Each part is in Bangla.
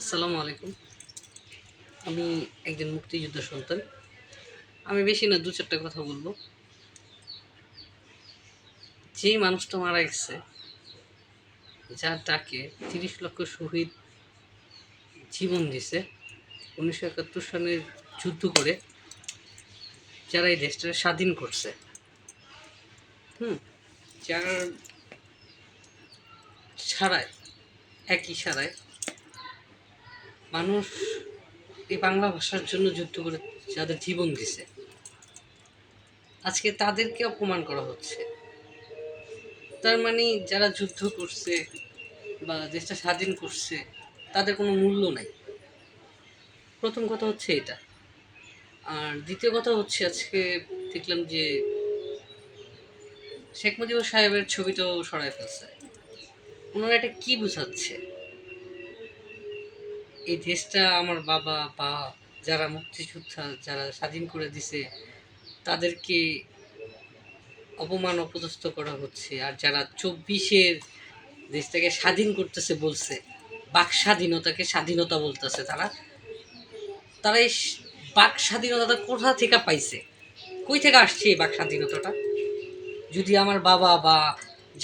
আসসালামু আলাইকুম। আমি একজন মুক্তিযোদ্ধা সন্তান। আমি বেশি না ২-৪ টা কথা বলব। যেই মানুষটা মারা গেছে, যার ডাকে ৩০ লক্ষ শহীদ জীবন দিছে ১৯৭১ সালের যুদ্ধ করে যারা এই দেশটাকে স্বাধীন করছে। যার ছাড়ায় এক ইশারায় মানুষ এই বাংলা ভাষার জন্য যুদ্ধ করে যাদের জীবন দিছে, আজকে তাদেরকে অপমান করা হচ্ছে। তার মানে যারা যুদ্ধ করছে বা দেশটা স্বাধীন করছে তাদের কোনো মূল্য নাই। প্রথম কথা হচ্ছে এটা। আর দ্বিতীয় কথা হচ্ছে, আজকে দেখলাম যে শেখ মুজিবুর সাহেবের ছবিটাও সরায় ফেলছে। ওনারা এটা কি বোঝাচ্ছে? এই দেশটা আমার বাবা বা যারা মুক্তিযোদ্ধা যারা স্বাধীন করে দিছে তাদেরকে অপমান অপদস্থ করা হচ্ছে, আর যারা ২৪-এর দেশটাকে স্বাধীন করতেছে বলছে, বাক স্বাধীনতাকে স্বাধীনতা বলতেছে, তারা তারা এই বাক স্বাধীনতাটা কোথা থেকে পাইছে? কই থেকে আসছে এই বাক স্বাধীনতাটা? যদি আমার বাবা বা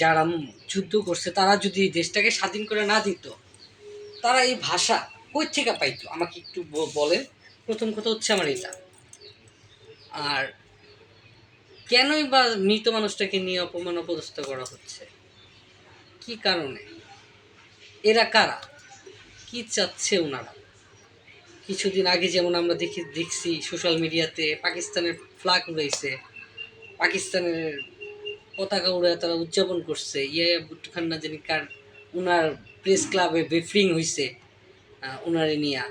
যারা যুদ্ধ করছে তারা যদি দেশটাকে স্বাধীন করে না দিত, তারা এই ভাষা কই থেকে পাইতো? আমাকে একটু বলেন। প্রথম কথা হচ্ছে আমার এটা। আর কেনই বা মৃত মানুষটাকে নিয়ে অপমান অপদস্থ করা হচ্ছে? কি কারণে? এরা কারা? কি চাচ্ছে ওনারা? কিছুদিন আগে যেমন আমরা দেখছি সোশ্যাল মিডিয়াতে পাকিস্তানের ফ্ল্যাগ উড়াইছে, পাকিস্তানের পতাকা উড়ে তারা উদযাপন করছে। ইয়াহিয়া ভুট্টো খান না জানি কার উনার প্রেস ক্লাবে ব্রিফিং হইছে উনারে নিয়া।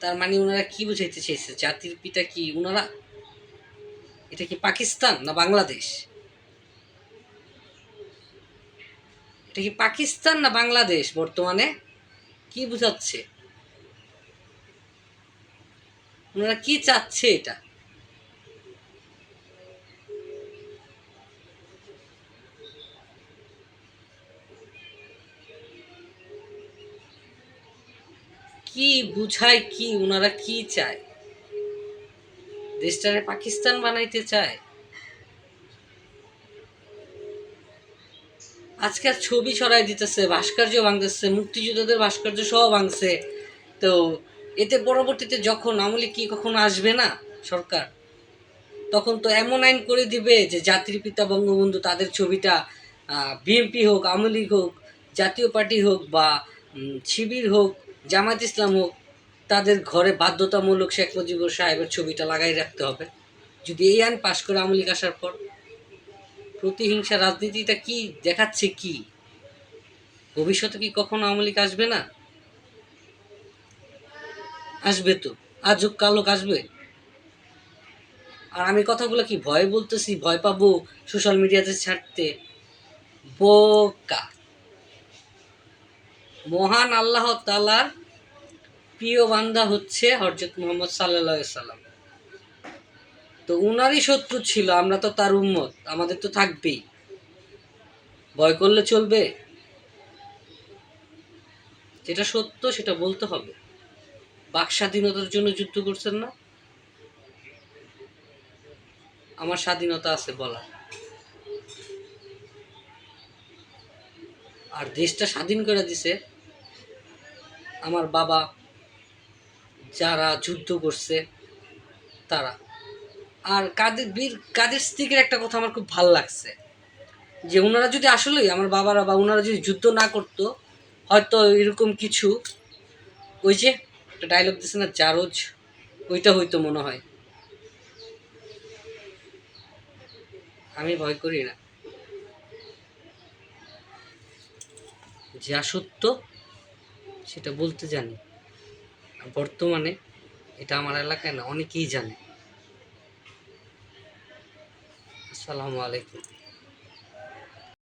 তার মানে ওনারা কি বুঝাইতে চাইছে? জাতির পিতা কি ওনারা? এটা কি পাকিস্তান না বাংলাদেশ? এটা কি পাকিস্তান না বাংলাদেশ বর্তমানে? কি বুঝাচ্ছে? ওনারা কি চাচ্ছে এটা? কি বুঝায়? কি ওনারা কি চায়? দেশটারে পাকিস্তান বানাইতে চায়? আজকাল ছবি ছড়াই দিতেছে, ভাস্কর্য ভাঙতেছে, মুক্তিযোদ্ধাদের ভাস্কর্য সহ ভাঙছে। তো এতে পরবর্তীতে যখন আমলি কি কখনো আসবে না সরকার, তখন তো এমন আইন করে দিবে যে জাতির পিতা বঙ্গবন্ধু তাদের ছবিটা বিএনপি হোক, আওয়ামী লীগ হোক, জাতীয় পার্টি হোক বা শিবির হোক, জামাত ইসলাম হোক, তাদের ঘরে বাধ্যতামূলক শেখ মুজিবুর সাহেবের ছবিটা লাগাই রাখতে হবে। যদি এই আইন পাশ করে আওয়ামী লীগ আসার পর, প্রতিহিংসা রাজনীতিটা কি দেখাচ্ছে? কি ভবিষ্যতে কি কখনো আওয়ামী লীগ আসবে না? আসবে তো, আজ হোক কাল হোক আসবে। আর আমি কথাগুলো কি ভয় বলতেছি, ভয় পাবো সোশ্যাল মিডিয়াতে ছাড়তে? বোকা। মহান আল্লাহ তাআলার প্রিয় বান্দা হচ্ছে হযরত মুহাম্মদ সাল্লাল্লাহু আলাইহি সাল্লাম। তো উনারই শত্রু ছিল, আমরা তো তার উম্মত, আমাদের তো থাকবেই। ভয় করলে চলবে? যেটা সত্য সেটা বলতে হবে। বাক স্বাধীনতার জন্য যুদ্ধ করছেন না? আমার স্বাধীনতা আছে বলা। আর দেশটা স্বাধীন করে দিছে আমার বাবা, যারা যুদ্ধ করছে তারা। আর কাদের সিদ্দিকের একটা কথা আমার খুব ভালো লাগছে, যে ওনারা যদি আসলেই আমার বাবারা বা ওনারা যদি যুদ্ধ না করতো, হয়তো এরকম কিছু, ওই যে একটা ডায়লগ দিচ্ছে না জারজ, ওইটা হয়তো মনে হয়। আমি ভয় করি না। যা সত্য সেটা বলতে জানি। আর বর্তমানে এটা আমার এলাকায় না, অনেকেই জানে। আসসালামু আলাইকুম।